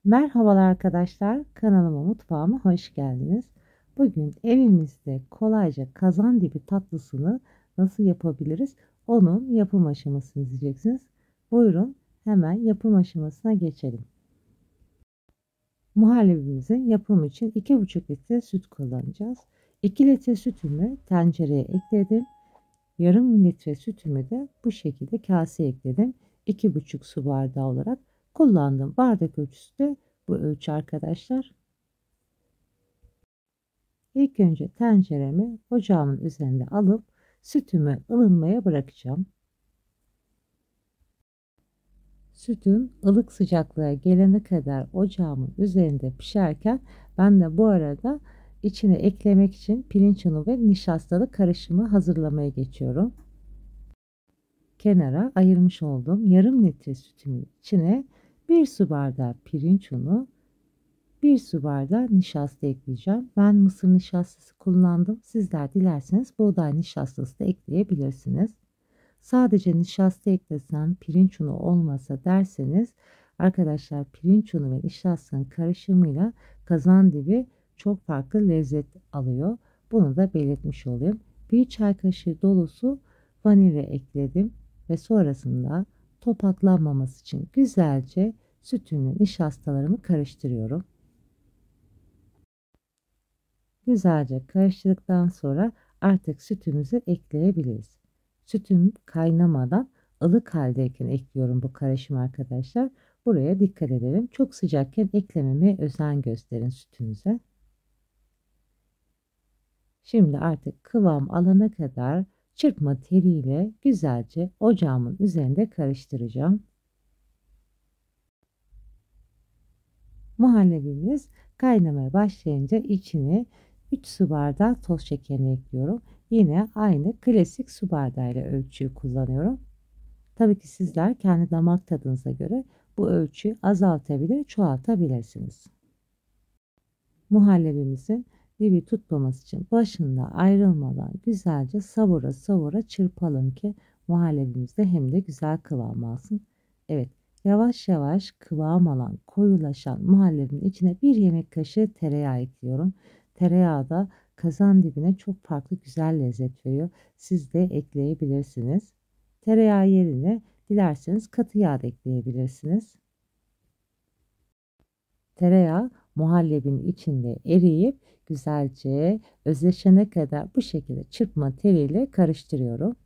Merhabalar arkadaşlar, kanalıma mutfağıma hoş geldiniz. Bugün evimizde kolayca kazandibi tatlısını nasıl yapabiliriz? Onun yapım aşamasını izleyeceksiniz. Buyurun hemen yapım aşamasına geçelim. Muhallebimizin yapımı için 2,5 litre süt kullanacağız. 2 litre sütümü tencereye ekledim. Yarım litre sütümü de bu şekilde kaseye ekledim. 2,5 su bardağı olarak kullandığım bardak ölçüsü de bu ölçü arkadaşlar. İlk önce tenceremi ocağımın üzerinde alıp sütümü ılınmaya bırakacağım. Sütüm ılık sıcaklığa gelene kadar ocağımın üzerinde pişerken ben de bu arada içine eklemek için pirinç unu ve nişastalı karışımı hazırlamaya geçiyorum. Kenara ayırmış olduğum yarım litre sütümün içine 1 su bardağı pirinç unu, 1 su bardağı nişasta ekleyeceğim. Ben mısır nişastası kullandım. Sizler dilerseniz buğday nişastası da ekleyebilirsiniz. Sadece nişasta eklesem pirinç unu olmasa derseniz arkadaşlar pirinç unu ve nişastanın karışımıyla kazandibi çok farklı lezzet alıyor. Bunu da belirtmiş olayım. Bir çay kaşığı dolusu vanilya ekledim ve sonrasında topaklanmaması için güzelce sütümle nişastalarımı karıştırıyorum. Güzelce karıştırdıktan sonra artık sütümüzü ekleyebiliriz. Sütüm kaynamadan ılık haldeyken ekliyorum bu karışımı arkadaşlar. Buraya dikkat edelim. Çok sıcakken eklememeye özen gösterin sütünüze. Şimdi artık kıvam alana kadar çırpma teliyle güzelce ocağımın üzerinde karıştıracağım. Muhallebimiz kaynamaya başlayınca içine 3 su bardağı toz şekerini ekliyorum. Yine aynı klasik su bardağıyla ölçüyü kullanıyorum. Tabii ki sizler kendi damak tadınıza göre bu ölçüyü azaltabilir, çoğaltabilirsiniz. Muhallebimizin dibi tutmaması için başında ayrılmadan güzelce savura savura çırpalım ki muhallebimizde hem de güzel kıvam alsın. Evet, yavaş yavaş kıvam alan koyulaşan muhallebinin içine 1 yemek kaşığı tereyağı ekliyorum. Tereyağı da kazan dibine çok farklı güzel lezzet veriyor. Siz de ekleyebilirsiniz. Tereyağı yerine dilerseniz katı yağ da ekleyebilirsiniz. Tereyağı muhallebinin içinde eriyip güzelce özleşene kadar bu şekilde çırpma teliyle karıştırıyorum.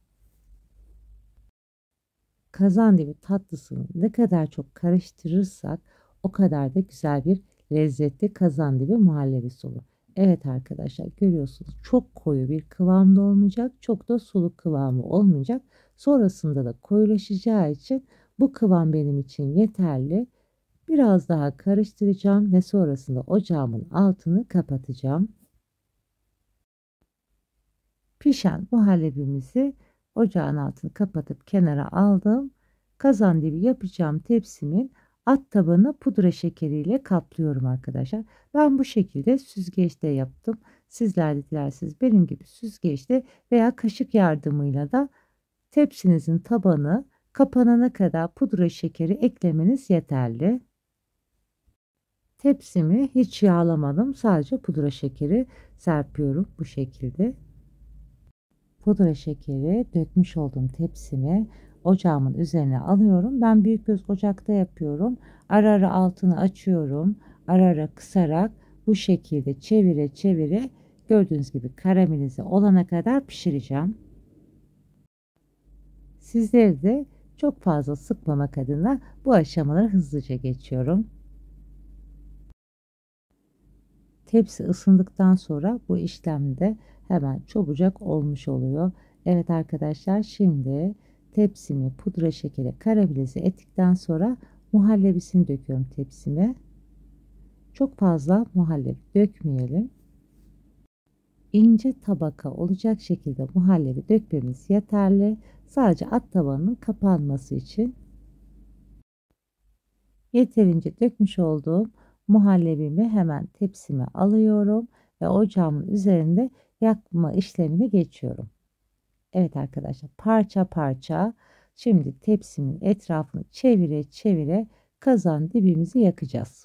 Kazandibi tatlısını ne kadar çok karıştırırsak o kadar da güzel bir lezzetli kazandibi muhallebisi olur. Evet arkadaşlar, görüyorsunuz çok koyu bir kıvamda olmayacak, çok da sulu kıvamı olmayacak. Sonrasında da koyulaşacağı için bu kıvam benim için yeterli. Biraz daha karıştıracağım ve sonrasında ocağımın altını kapatacağım. Pişen muhallebimizi ocağın altını kapatıp kenara aldım. Kazandibi yapacağım tepsimin alt tabanını pudra şekeriyle kaplıyorum arkadaşlar. Ben bu şekilde süzgeçte yaptım. Sizler de dilerseniz benim gibi süzgeçte veya kaşık yardımıyla da tepsinizin tabanı kapanana kadar pudra şekeri eklemeniz yeterli. Tepsimi hiç yağlamadım. Sadece pudra şekeri serpiyorum bu şekilde. Pudra şekeri dökmüş olduğum tepsimi ocağımın üzerine alıyorum. Ben büyük göz ocakta yapıyorum. Ara ara altını açıyorum. Ara ara kısarak bu şekilde çevire çevire gördüğünüz gibi karamelize olana kadar pişireceğim. Sizleri de çok fazla sıkmamak adına bu aşamaları hızlıca geçiyorum. Tepsi ısındıktan sonra bu işlemde hemen çabucak olmuş oluyor. Evet arkadaşlar, şimdi tepsimi pudra şekeri karamelize ettikten sonra muhallebisini döküyorum tepsime. Çok fazla muhallebi dökmeyelim. İnce tabaka olacak şekilde muhallebi dökmemiz yeterli. Sadece alt tabanının kapanması için. Yeterince dökmüş olduğum muhallebimi hemen tepsime alıyorum ve ocağımın üzerinde yakma işlemine geçiyorum. Evet arkadaşlar, parça parça şimdi tepsimin etrafını çevire çevire kazan dibimizi yakacağız.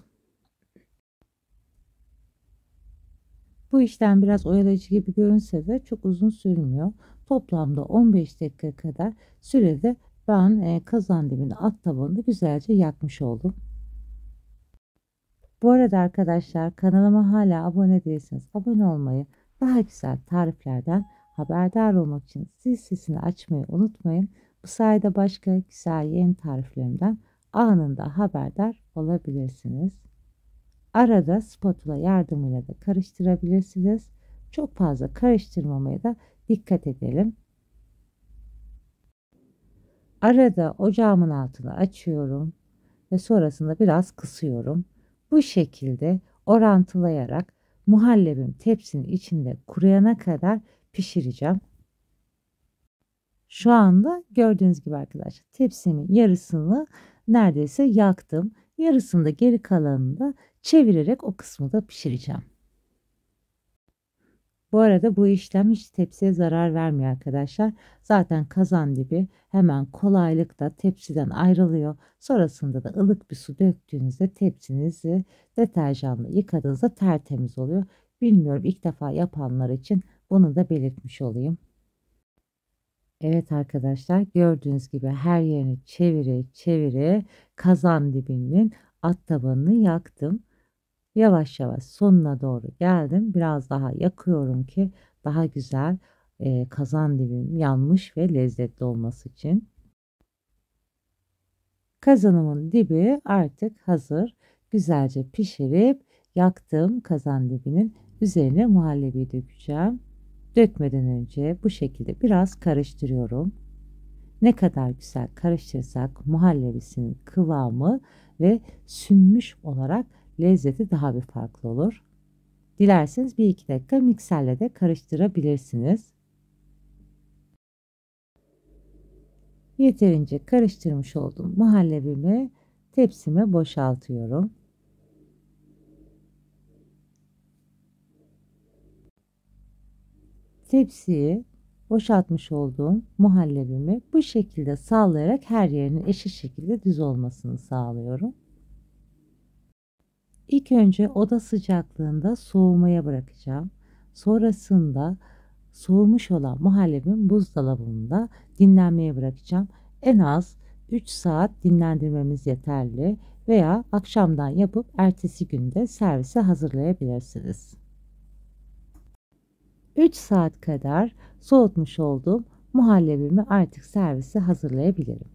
Bu işlem biraz oyalayıcı gibi görünse de çok uzun sürmüyor. Toplamda 15 dakika kadar sürede ben kazan dibini alt tabanını güzelce yakmış oldum. Bu arada arkadaşlar kanalıma hala abone değilseniz abone olmayı, daha güzel tariflerden haberdar olmak için zil sesini açmayı unutmayın. Bu sayede başka güzel yeni tariflerimden anında haberdar olabilirsiniz. Arada spatula yardımıyla da karıştırabilirsiniz. Çok fazla karıştırmamaya da dikkat edelim. Arada ocağımın altını açıyorum ve sonrasında biraz kısıyorum. Bu şekilde orantılayarak muhallebim tepsinin içinde kuruyana kadar pişireceğim. Şu anda gördüğünüz gibi arkadaşlar tepsimin yarısını neredeyse yaktım. Yarısında geri kalanını da çevirerek o kısmı da pişireceğim. Bu arada bu işlem hiç tepsiye zarar vermiyor arkadaşlar. Zaten kazan dibi hemen kolaylıkla tepsiden ayrılıyor. Sonrasında da ılık bir su döktüğünüzde tepsinizi deterjanla yıkadığınızda tertemiz oluyor. Bilmiyorum, ilk defa yapanlar için bunu da belirtmiş olayım. Evet arkadaşlar, gördüğünüz gibi her yerini çevire çevire kazan dibinin alt tabanını yaktım. Yavaş yavaş sonuna doğru geldim. Biraz daha yakıyorum ki daha güzel kazan dibim yanmış ve lezzetli olması için. Kazanımın dibi artık hazır. Güzelce pişirip yaktığım kazan dibinin üzerine muhallebi dökeceğim. Dökmeden önce bu şekilde biraz karıştırıyorum. Ne kadar güzel karıştırırsak muhallebisinin kıvamı ve sünmüş olarak lezzeti daha bir farklı olur. Dilerseniz 1-2 dakika mikserle de karıştırabilirsiniz. Yeterince karıştırmış olduğum muhallebimi tepsime boşaltıyorum. Tepsiyi boşaltmış olduğum muhallebimi bu şekilde sağlayarak her yerinin eşit şekilde düz olmasını sağlıyorum. İlk önce oda sıcaklığında soğumaya bırakacağım. Sonrasında soğumuş olan muhallebimi buzdolabında dinlenmeye bırakacağım. En az 3 saat dinlendirmemiz yeterli veya akşamdan yapıp ertesi günde servise hazırlayabilirsiniz. 3 saat kadar soğutmuş olduğum muhallebimi artık servise hazırlayabilirim.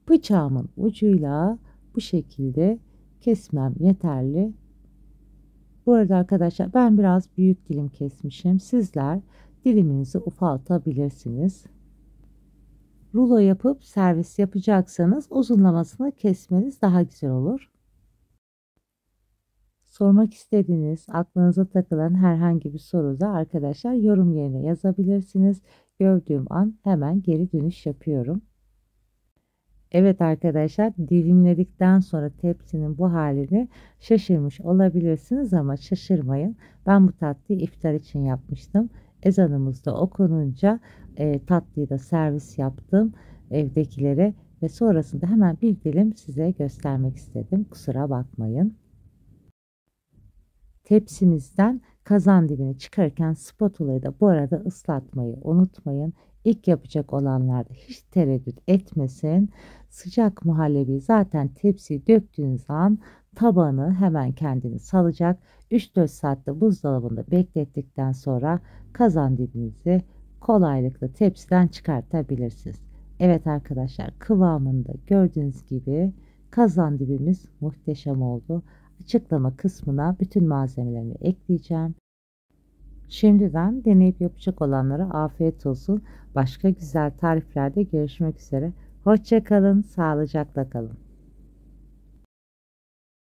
Bıçağımın ucuyla bu şekilde kesmem yeterli. Bu arada arkadaşlar ben biraz büyük dilim kesmişim. Sizler diliminizi ufaltabilirsiniz. Rulo yapıp servis yapacaksanız uzunlamasını kesmeniz daha güzel olur. Sormak istediğiniz, aklınıza takılan herhangi bir soru da arkadaşlar yorum yerine yazabilirsiniz. Gördüğüm an hemen geri dönüş yapıyorum. Evet arkadaşlar, dilimledikten sonra tepsinin bu halini şaşırmış olabilirsiniz ama şaşırmayın. Ben bu tatlıyı iftar için yapmıştım. Ezanımız da okununca tatlıyı da servis yaptım evdekilere ve sonrasında hemen bir dilim size göstermek istedim. Kusura bakmayın. Tepsimizden kazan dibini çıkarırken spatulayı da bu arada ıslatmayı unutmayın. İlk yapacak olanlar da hiç tereddüt etmesin. Sıcak muhallebi zaten tepsiye döktüğünüz an tabanı hemen kendini salacak. 3-4 saatte buzdolabında beklettikten sonra kazan dibinizi kolaylıkla tepsiden çıkartabilirsiniz. Evet arkadaşlar, kıvamında gördüğünüz gibi kazan dibimiz muhteşem oldu. Açıklama kısmına bütün malzemelerini ekleyeceğim. Şimdiden deneyip yapacak olanlara afiyet olsun. Başka güzel tariflerde görüşmek üzere. Hoşça kalın, sağlıcakla kalın.